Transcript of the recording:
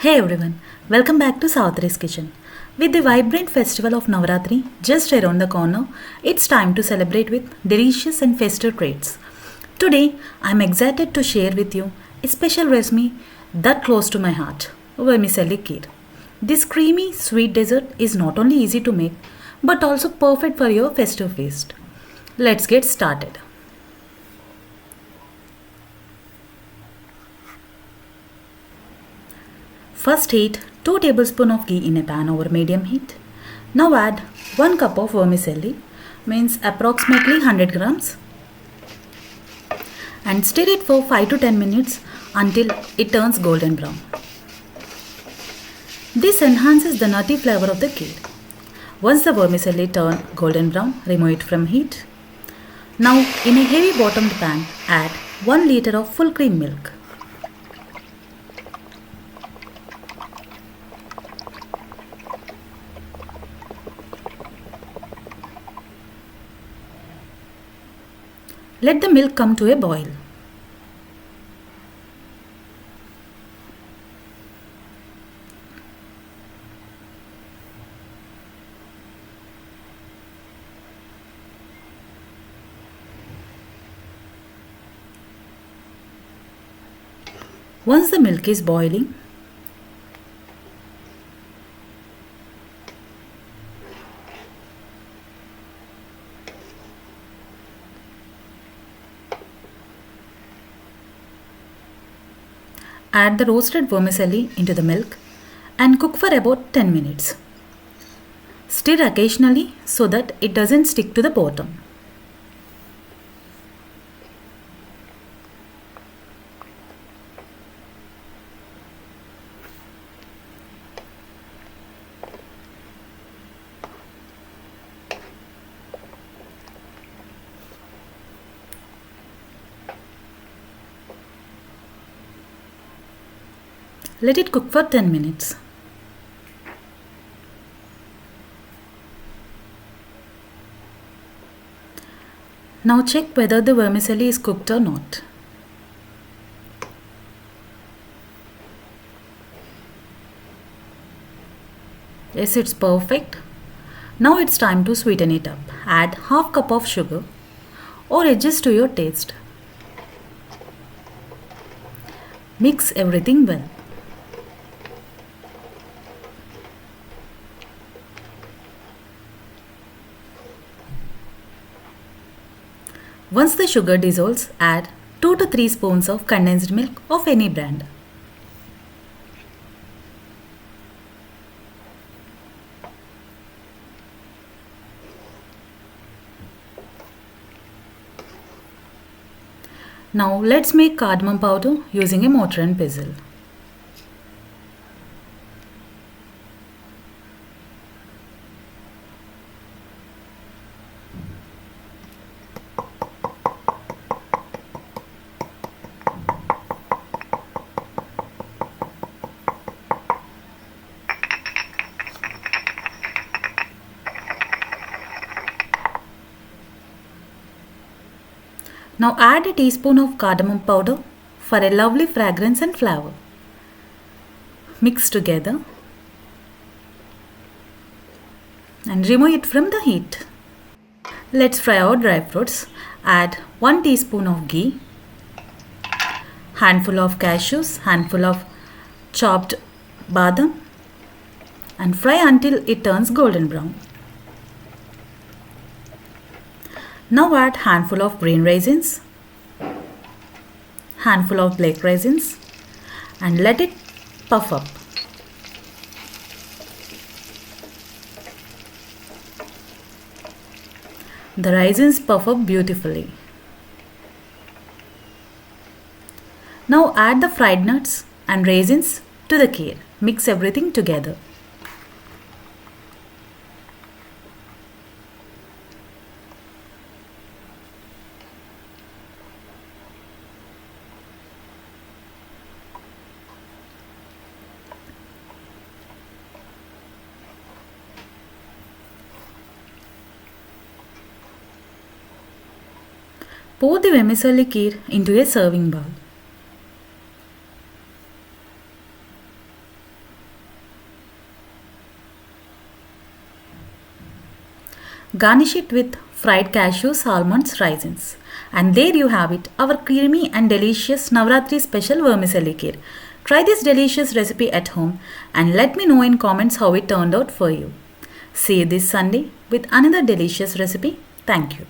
Hey everyone, welcome back to Savitri's Kitchen. With the vibrant festival of Navratri just around the corner, it's time to celebrate with delicious and festive treats. Today, I'm excited to share with you a special recipe that close to my heart, Vermicelli Kheer. This creamy, sweet dessert is not only easy to make, but also perfect for your festive feast. Let's get started. First heat 2 tablespoons of ghee in a pan over medium heat. Now add 1 cup of vermicelli, means approximately 100 grams, and stir it for 5 to 10 minutes until it turns golden brown. This enhances the nutty flavor of the kheer. Once the vermicelli turns golden brown, remove it from heat. Now in a heavy bottomed pan, add 1 liter of full cream milk. Let the milk come to a boil. Once the milk is boiling, add the roasted vermicelli into the milk and cook for about 10 minutes. Stir occasionally so that it doesn't stick to the bottom. Let it cook for 10 minutes. Now check whether the vermicelli is cooked or not. Yes, it's perfect. Now it's time to sweeten it up. Add half cup of sugar or adjust to your taste. Mix everything well. Once the sugar dissolves, add 2 to 3 spoons of condensed milk of any brand. Now let's make cardamom powder using a mortar and pestle. Now add a teaspoon of cardamom powder for a lovely fragrance and flavor. Mix together and remove it from the heat. Let's fry our dry fruits. Add 1 teaspoon of ghee, handful of cashews, handful of chopped badam, and fry until it turns golden brown. Now add handful of green raisins, handful of black raisins, and let it puff up. The raisins puff up beautifully. Now add the fried nuts and raisins to the kheer. Mix everything together. Pour the vermicelli kheer into a serving bowl. Garnish it with fried cashews, almonds, raisins. And there you have it, our creamy and delicious Navratri special vermicelli kheer. Try this delicious recipe at home and let me know in comments how it turned out for you. See you this Sunday with another delicious recipe. Thank you.